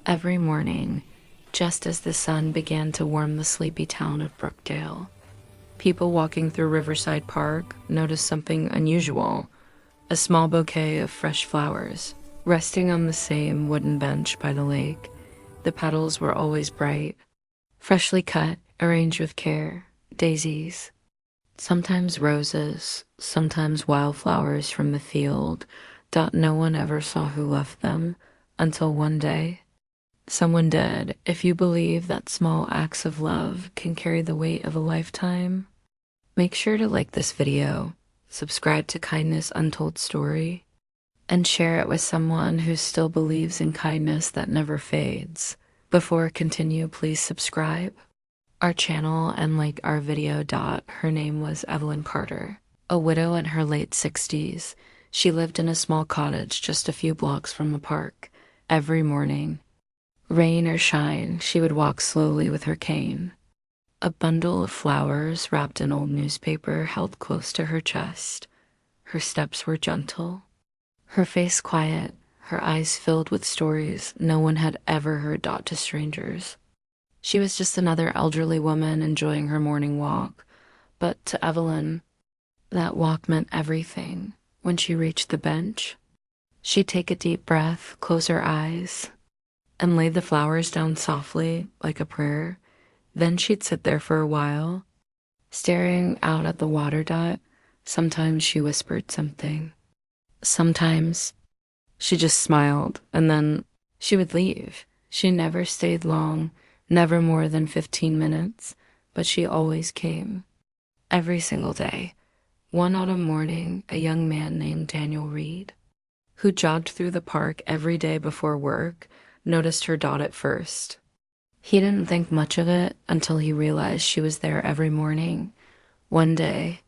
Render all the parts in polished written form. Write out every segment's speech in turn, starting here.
Every morning, just as the sun began to warm the sleepy town of Brookdale, people walking through Riverside Park noticed something unusual: a small bouquet of fresh flowers, resting on the same wooden bench by the lake. The petals were always bright, freshly cut, arranged with care, daisies, sometimes roses, sometimes wildflowers from the field. No one ever saw who left them until one day. Someone did. If you believe that small acts of love can carry the weight of a lifetime, make sure to like this video, subscribe to Kindness Untold Story, and share it with someone who still believes in kindness that never fades. Before I continue, please subscribe our channel and like our video. Her name was Evelyn Carter, a widow in her late 60s. She lived in a small cottage just a few blocks from the park. Every morning, rain or shine, she would walk slowly with her cane, a bundle of flowers wrapped in old newspaper held close to her chest. Her steps were gentle, her face quiet, her eyes filled with stories no one had ever heard to strangers. She was just another elderly woman enjoying her morning walk, but to Evelyn, that walk meant everything. When she reached the bench, she'd take a deep breath, close her eyes, and lay the flowers down softly like a prayer. Then she'd sit there for a while, staring out at the water. Sometimes she whispered something. Sometimes she just smiled, and then she would leave. She never stayed long, never more than 15 minutes, but she always came. Every single day. One autumn morning, a young man named Daniel Reed, who jogged through the park every day before work, noticed her at first. He didn't think much of it until he realized she was there every morning. One day,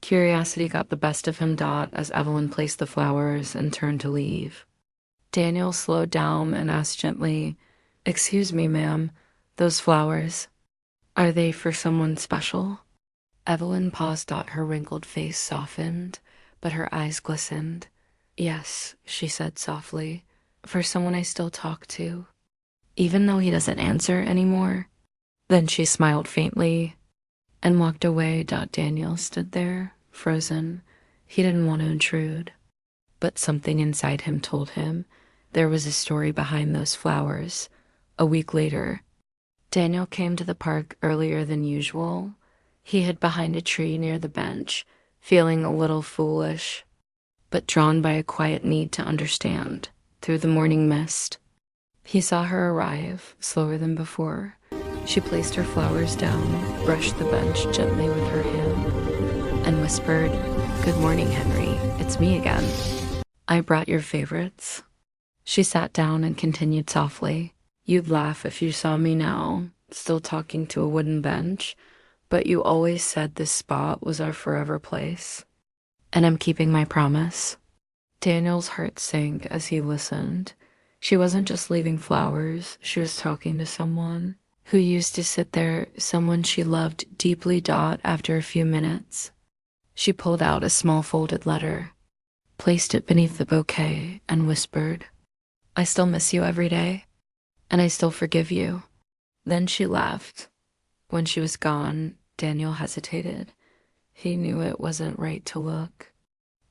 curiosity got the best of him. As Evelyn placed the flowers and turned to leave, Daniel slowed down and asked gently, "Excuse me, ma'am, those flowers, are they for someone special?" Evelyn paused. Her wrinkled face softened, but her eyes glistened. "Yes," she said softly, "for someone I still talk to, even though he doesn't answer anymore." Then she smiled faintly and walked away. Daniel stood there, frozen. He didn't want to intrude, but something inside him told him there was a story behind those flowers. A week later, Daniel came to the park earlier than usual. He hid behind a tree near the bench, feeling a little foolish, but drawn by a quiet need to understand. Through the morning mist, he saw her arrive, slower than before. She placed her flowers down, brushed the bench gently with her hand, and whispered, "Good morning, Henry. It's me again. I brought your favorites." She sat down and continued softly, "You'd laugh if you saw me now, still talking to a wooden bench, but you always said this spot was our forever place, and I'm keeping my promise." Daniel's heart sank as he listened. She wasn't just leaving flowers, she was talking to someone who used to sit there, someone she loved deeply. After a few minutes, she pulled out a small folded letter, placed it beneath the bouquet, and whispered, "I still miss you every day, and I still forgive you." Then she laughed. When she was gone, Daniel hesitated. He knew it wasn't right to look,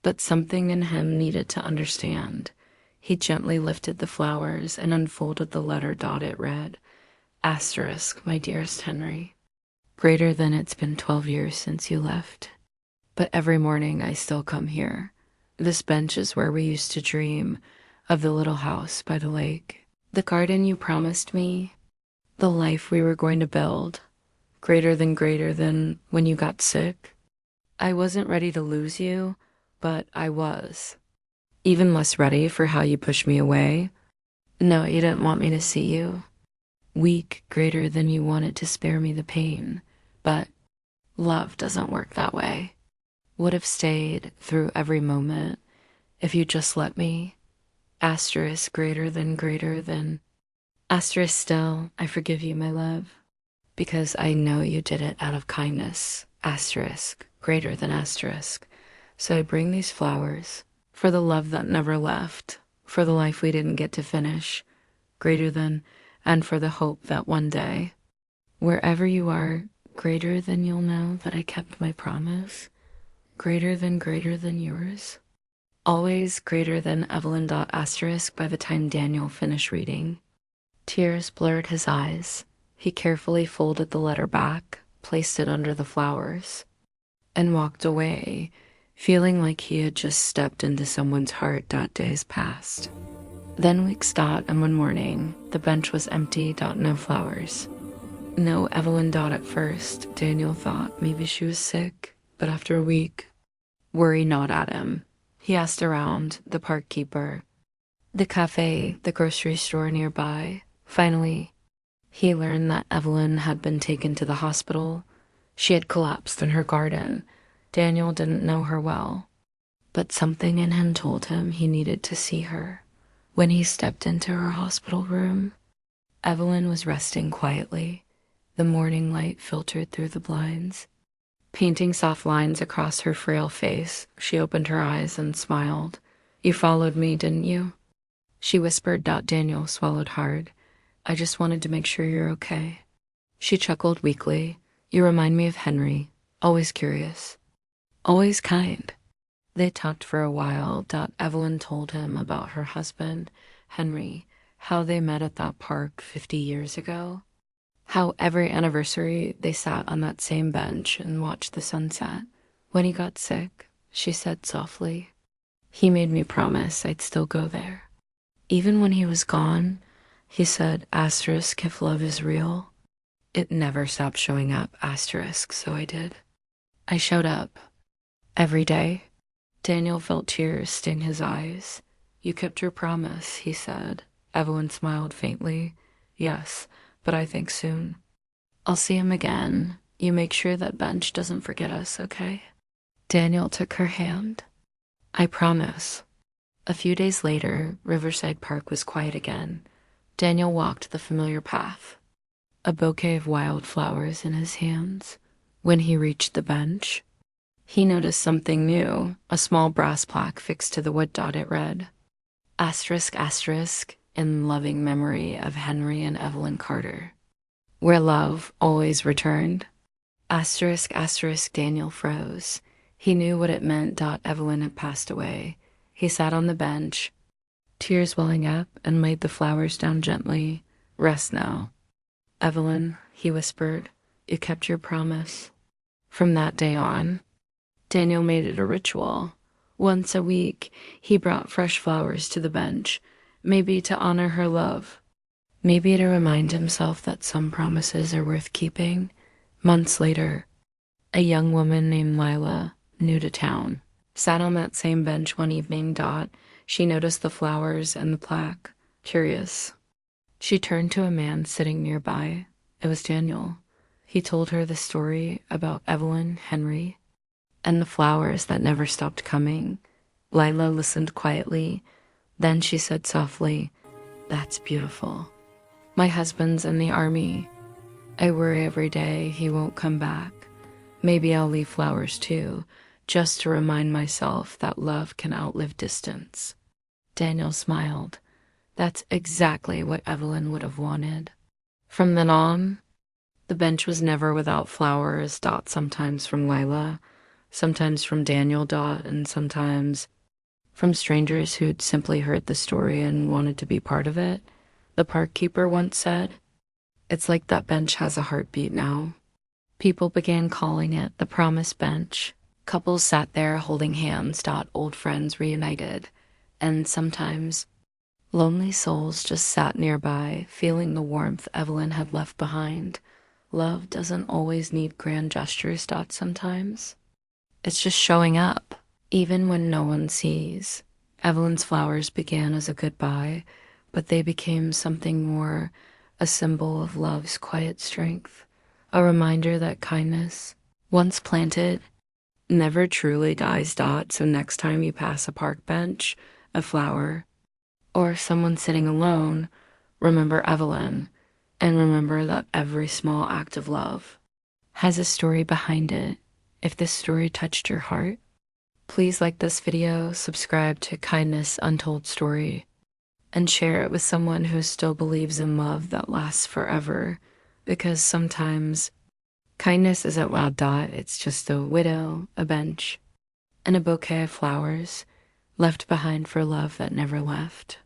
but something in him needed to understand. He gently lifted the flowers and unfolded the letter. It read, "Asterisk, my dearest Henry, greater than it's been 12 years since you left, but every morning I still come here. This bench is where we used to dream of the little house by the lake, the garden you promised me, the life we were going to build. Greater than when you got sick. I wasn't ready to lose you, but I was. Even less ready for how you pushed me away. No, you didn't want me to see you. Weak, greater than you wanted to spare me the pain. But love doesn't work that way. Would have stayed through every moment if you just let me. Asterisk, greater than. Asterisk still, I forgive you, my love, because I know you did it out of kindness. Asterisk, greater than asterisk. So I bring these flowers for the love that never left, for the life we didn't get to finish. greater than, and for the hope that one day, wherever you are, greater than, you'll know that I kept my promise, greater than yours. Always greater than Evelyn. Asterisk by the time Daniel finished reading. Tears blurred his eyes. He carefully folded the letter back, placed it under the flowers, and walked away, feeling like he had just stepped into someone's heart. Days passed. Then weeks. And one morning, the bench was empty. No flowers. No Evelyn. At first, Daniel thought maybe she was sick, but after a week, worry gnawed at him. He asked around, the park keeper, the cafe, the grocery store nearby. Finally, he learned that Evelyn had been taken to the hospital. She had collapsed in her garden. Daniel didn't know her well, but something in him told him he needed to see her. When he stepped into her hospital room, Evelyn was resting quietly. The morning light filtered through the blinds, painting soft lines across her frail face. She opened her eyes and smiled. "You followed me, didn't you?" she whispered. Daniel swallowed hard. "I just wanted to make sure you're okay." She chuckled weakly. "You remind me of Henry, always curious, always kind." They talked for a while. Evelyn told him about her husband, Henry, how they met at that park 50 years ago. How every anniversary they sat on that same bench and watched the sunset. When he got sick, she said softly, "He made me promise I'd still go there. Even when he was gone," he said, asterisk, "if love is real, it never stopped showing up, asterisk, so I did. I showed up. Every day." Daniel felt tears sting his eyes. "You kept your promise," he said. Evelyn smiled faintly. "Yes, but I think soon. I'll see him again. You make sure that bench doesn't forget us, okay?" Daniel took her hand. "I promise." A few days later, Riverside Park was quiet again. Daniel walked the familiar path, a bouquet of wildflowers in his hands. When he reached the bench, he noticed something new, a small brass plaque fixed to the wood. It read, asterisk, asterisk, in loving memory of Henry and Evelyn Carter, where love always returned. Asterisk, asterisk. Daniel froze. He knew what it meant. Evelyn had passed away. He sat on the bench, tears welling up, and laid the flowers down gently. "Rest now, Evelyn," he whispered. "You kept your promise." From that day on, Daniel made it a ritual. Once a week, he brought fresh flowers to the bench, maybe to honor her love, maybe to remind himself that some promises are worth keeping. Months later, a young woman named Lila, new to town, sat on that same bench one evening. She noticed the flowers and the plaque. Curious, she turned to a man sitting nearby. It was Daniel. He told her the story about Evelyn, Henry, and the flowers that never stopped coming. Lila listened quietly. Then she said softly, "That's beautiful. My husband's in the army. I worry every day he won't come back. Maybe I'll leave flowers too, just to remind myself that love can outlive distance." Daniel smiled. That's exactly what Evelyn would have wanted. From then on, the bench was never without flowers. Sometimes from Lila, sometimes from Daniel. And sometimes from strangers who'd simply heard the story and wanted to be part of it. The park keeper once said, "It's like that bench has a heartbeat now." People began calling it the Promise Bench. Couples sat there holding hands. Old friends reunited. And sometimes lonely souls just sat nearby, feeling the warmth Evelyn had left behind. Love doesn't always need grand gestures. Sometimes it's just showing up, even when no one sees. Evelyn's flowers began as a goodbye, but they became something more, a symbol of love's quiet strength, a reminder that kindness, once planted, never truly dies. So next time you pass a park bench, a flower, or someone sitting alone, remember Evelyn, and remember that every small act of love has a story behind it. If this story touched your heart, please like this video, subscribe to Kindness Untold Story, and share it with someone who still believes in love that lasts forever. Because sometimes kindness isn't loud dot, it's just a widow, a bench, and a bouquet of flowers left behind for love that never left.